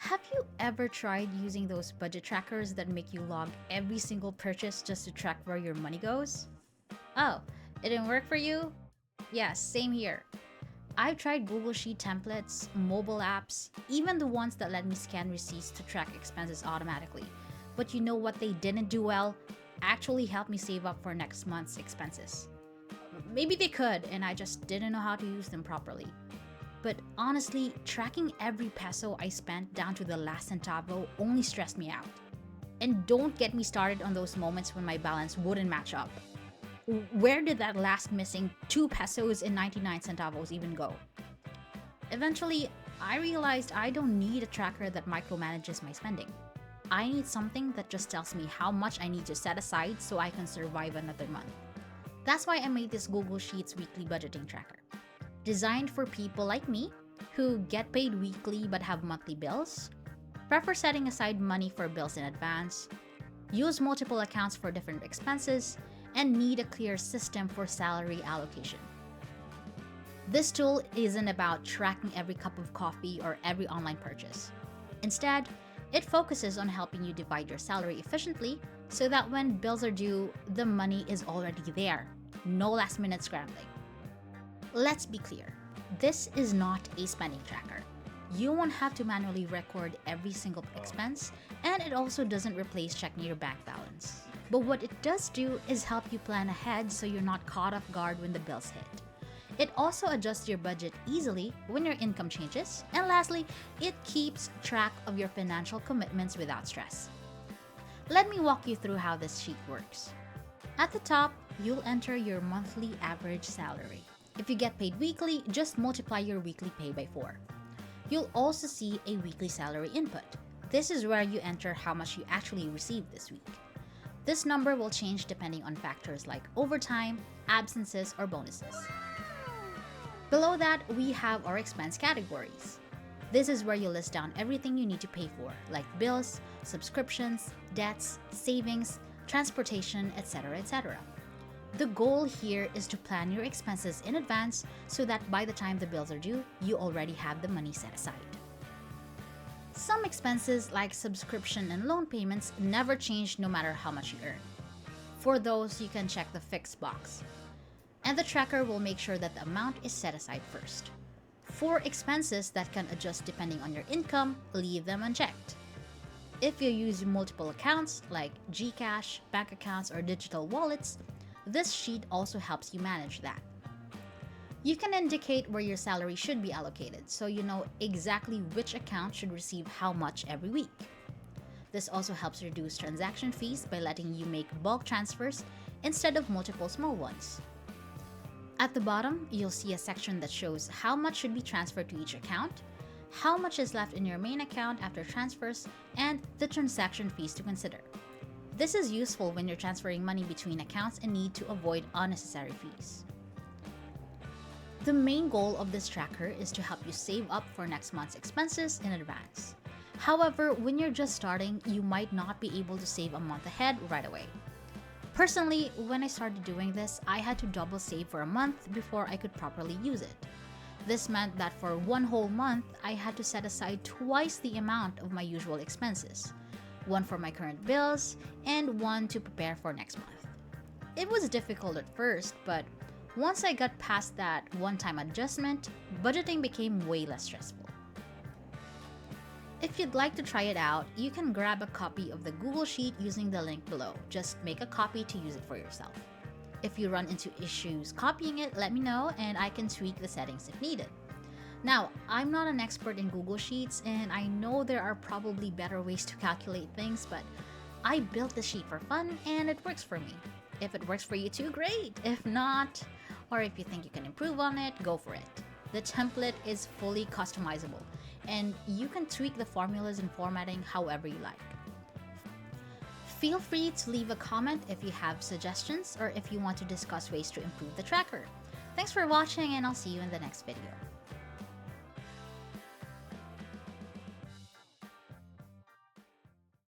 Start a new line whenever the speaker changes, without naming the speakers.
Have you ever tried using those budget trackers that make you log every single purchase just to track where your money goes? Oh, it didn't work for you? Yeah, same here. I've tried Google Sheet templates, mobile apps, even the ones that let me scan receipts to track expenses automatically. But you know what they didn't do well? Actually help me save up for next month's expenses. Maybe they could, and I just didn't know how to use them properly. But honestly, tracking every peso I spent down to the last centavo only stressed me out. And don't get me started on those moments when my balance wouldn't match up. Where did that last missing 2 pesos and 99 centavos even go? Eventually, I realized I don't need a tracker that micromanages my spending. I need something that just tells me how much I need to set aside so I can survive another month. That's why I made this Google Sheets weekly budgeting tracker. Designed for people like me who get paid weekly but have monthly bills, prefer setting aside money for bills in advance, use multiple accounts for different expenses, and need a clear system for salary allocation. This tool isn't about tracking every cup of coffee or every online purchase. Instead, it focuses on helping you divide your salary efficiently so that when bills are due, the money is already there. No last minute scrambling. Let's be clear, this is not a spending tracker. You won't have to manually record every single expense, and it also doesn't replace checking your bank balance. But what it does do is help you plan ahead so you're not caught off guard when the bills hit. It also adjusts your budget easily when your income changes, and lastly, it keeps track of your financial commitments without stress. Let me walk you through how this sheet works. At the top, you'll enter your monthly average salary. If you get paid weekly, just multiply your weekly pay by 4. You'll also see a weekly salary input. This is where you enter how much you actually received this week. This number will change depending on factors like overtime, absences, or bonuses. Below that, we have our expense categories. This is where you list down everything you need to pay for, like bills, subscriptions, debts, savings, transportation, etc., etc. The goal here is to plan your expenses in advance so that by the time the bills are due, you already have the money set aside. Some expenses like subscription and loan payments never change no matter how much you earn. For those, you can check the fixed box. And the tracker will make sure that the amount is set aside first. For expenses that can adjust depending on your income, leave them unchecked. If you use multiple accounts like Gcash, bank accounts, or digital wallets, this sheet also helps you manage that. You can indicate where your salary should be allocated so you know exactly which account should receive how much every week. This also helps reduce transaction fees by letting you make bulk transfers instead of multiple small ones. At the bottom, you'll see a section that shows how much should be transferred to each account, how much is left in your main account after transfers, and the transaction fees to consider. This is useful when you're transferring money between accounts and need to avoid unnecessary fees. The main goal of this tracker is to help you save up for next month's expenses in advance. However, when you're just starting, you might not be able to save a month ahead right away. Personally, when I started doing this, I had to double save for a month before I could properly use it. This meant that for one whole month, I had to set aside twice the amount of my usual expenses. One for my current bills, and one to prepare for next month. It was difficult at first, but once I got past that one-time adjustment, budgeting became way less stressful. If you'd like to try it out, you can grab a copy of the Google Sheet using the link below. Just make a copy to use it for yourself. If you run into issues copying it, let me know and I can tweak the settings if needed. Now, I'm not an expert in Google Sheets and I know there are probably better ways to calculate things, but I built the sheet for fun and it works for me. If it works for you too, great. If not, or if you think you can improve on it, go for it. The template is fully customizable and you can tweak the formulas and formatting however you like. Feel free to leave a comment if you have suggestions or if you want to discuss ways to improve the tracker. Thanks for watching and I'll see you in the next video.